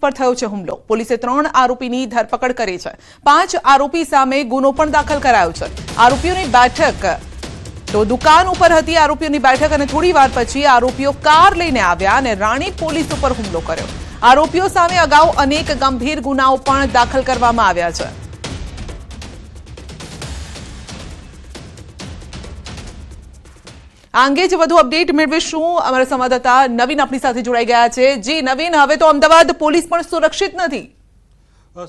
પર થયો છે હુમલો। પોલીસે 3 આરોપીની ધરપકડ કરી છે। 5 આરોપી સામે ગુનો પણ દાખલ કરાયો છે। આરોપીઓની બેઠક તો દુકાન ઉપર હતી। આરોપીઓની બેઠક અને થોડી વાર પછી આરોપીઓ કાર લઈને આવ્યા અને રાણી પોલીસ ઉપર હુમલો કર્યો। આરોપીઓ સામે અગાઉ અનેક ગંભીર ગુનાઓ પણ દાખલ કરવામાં આવ્યા છે। આ અંગે જ વધુ અપડેટ મેળવીશું। અમારા સંવાદદાતા નવીન આપણી સાથે જોડાઈ ગયા છે। જી નવીન, હવે તો અમદાવાદ પોલીસ પણ સુરક્ષિત નથી।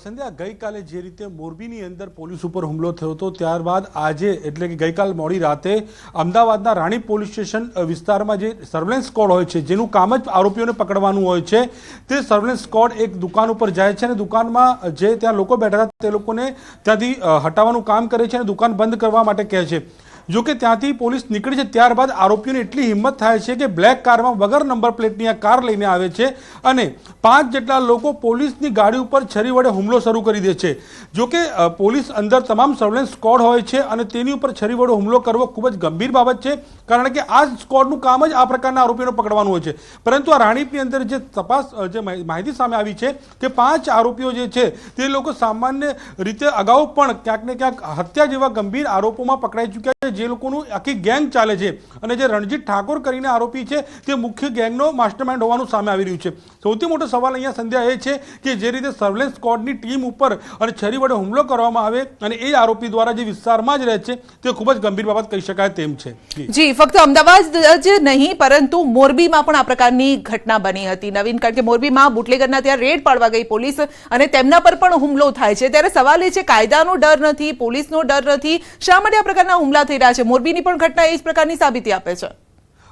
સંધ્યા, ગઈકાલે જે રીતે મોરબીની અંદર પોલીસ ઉપર હુમલો થયો હતો ત્યારબાદ આજે એટલે કે ગઈકાલ મોડી રાતે અમદાવાદના રાણી પોલીસ સ્ટેશન વિસ્તારમાં જે સર્વેલન્સ સ્કોડ હોય છે, જેનું કામ જ આરોપીઓને પકડવાનું હોય છે, તે સર્વેલન્સ સ્કોડ એક દુકાન ઉપર જાય છે અને દુકાનમાં જે ત્યાં લોકો બેઠા હતા તે લોકોને ત્યાંથી હટાવવાનું કામ કરે છે અને દુકાન બંધ કરવા માટે કહે છે। જો કે ત્યાંથી પોલીસ નીકળી છે ત્યારબાદ આરોપીઓને એટલી હિંમત થાય છે કે બ્લેક કારમાં વગર નંબર પ્લેટની આ કાર લઈને આવે છે અને 5 જેટલા લોકો પોલીસની ગાડી ઉપર છરી વડે હુમલો શરૂ કરી દે છે। જો કે પોલીસ અંદર તમામ સર્વેલન્સ સ્કોડ હોય છે અને તેની ઉપર છરી વડે હુમલો કરવો ખૂબ જ ગંભીર બાબત છે, કારણ કે આ સ્કોડનું કામ જ આ પ્રકારના આરોપીઓને પકડવાનું હોય છે। પરંતુ આ રાણીપની અંદર જે તપાસ જે માહિતી સામે આવી છે કે 5 આરોપીઓ જે છે તે લોકો સામાન્ય રીતે અગાઉ પણ ક્યાંક ને ક્યાંક હત્યા જેવા ગંભીર આરોપોમાં પકડાઈ ચૂક્યા છે, જે લોકોનું આખી ગેંગ ચાલે છે અને જે રણજીત ઠાકોર કરીને આરોપી છે તે મુખ્ય ગેંગનો માસ્ટરમાઇન્ડ હોવાનું સામે આવી રહ્યું છે। સૌથી મોટો સવાલ અહીંયા સંધ્યા એ છે કે જે રીતે સર્વેલન્સ સ્કોડની ટીમ ઉપર અને છરી વડે હુમલો કરવામાં આવે અને એ આરોપી દ્વારા જે વિસ્તારમાં જ રહે છે તે ખૂબ જ ગંભીર બાબત કહી શકાય તેમ છે। જી, ફક્ત અમદાવાદ જ નહીં પરંતુ મોરબીમાં પણ આ પ્રકારની ઘટના બની હતી નવીન, કારણ કે મોરબીમાં બુટલેગરના ત્યાં રેડ પાડવા ગઈ પોલીસ અને તેમના પર પણ હુમલો થાય છે। ત્યારે સવાલ એ છે, કાયદાનો ડર નથી, પોલીસનો ડર નથી, શા માટે આ પ્રકારના હુમલા થઈ રહ્યા છે? મોરબીની પણ ઘટના એ જ પ્રકારની સાબિતી આપે છે।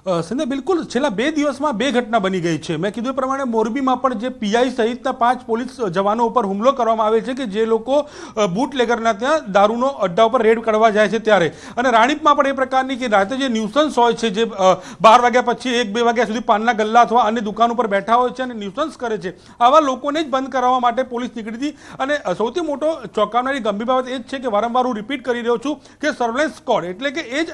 સંધ્યા, બિલકુલ છેલ્લા 2 દિવસમાં 2 ઘટના બની ગઈ છે। મેં કીધું એ પ્રમાણે મોરબીમાં પણ જે પીઆઈ સહિતના 5 પોલીસ જવાનો ઉપર હુમલો કરવામાં આવે છે કે જે લોકો બુટલેગરના ત્યાં દારૂનો અડ્ડા ઉપર રેડ કરવા જાય છે ત્યારે, અને રાણીપમાં પણ એ પ્રકારની કે રાતે જે ન્યુસન્સ હોય છે, જે 12 વાગ્યા પછી 1-2 વાગ્યા સુધી પાનના ગલ્લા અથવા અન્ય દુકાન ઉપર બેઠા હોય છે અને ન્યુસન્સ કરે છે, આવા લોકોને જ બંધ કરવા માટે પોલીસ નીકળી હતી। અને સૌથી મોટો ચોંકાવનારી ગંભીર બાબત એ જ છે કે વારંવાર હું રિપીટ કરી રહ્યો છું કે સર્વેલન્સ સ્કોડ એટલે કે એ જ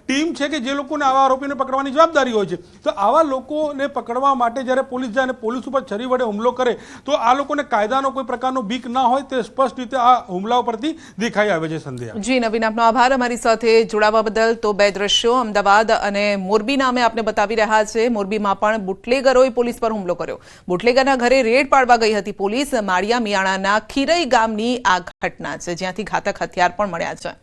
ટીમ છે કે જે લોકોને આવા આરોપીને પકડવાની જવાબદારી હોય છે। તો આવા લોકોને પકડવા માટે જ્યારે પોલીસ જાય અને પોલીસ ઉપર છરી વડે હુમલો કરે તો આ લોકોને કાયદાનો કોઈ પ્રકારનો બીક ના હોય તે સ્પષ્ટ રીતે આ હુમલાઓ પરથી દેખાઈ આવે છે। સંધ્યા જી નવીન, આપનો આભાર અમારી સાથે જોડાવા બદલ। તો 2 દ્રશ્યો અમદાવાદ અને મોરબીના અમે આપને બતાવી રહ્યા છે। મોરબીમાં પણ બુટલેગરોએ પોલીસ પર હુમલો કર્યો। બુટલેગરના ઘરે રેડ પાડવા ગઈ હતી પોલીસ। માળિયા મિયાણાના ખીરઈ ગામની આ ઘટના છે, જ્યાંથી ઘાતક હથિયાર પણ મળ્યા છે।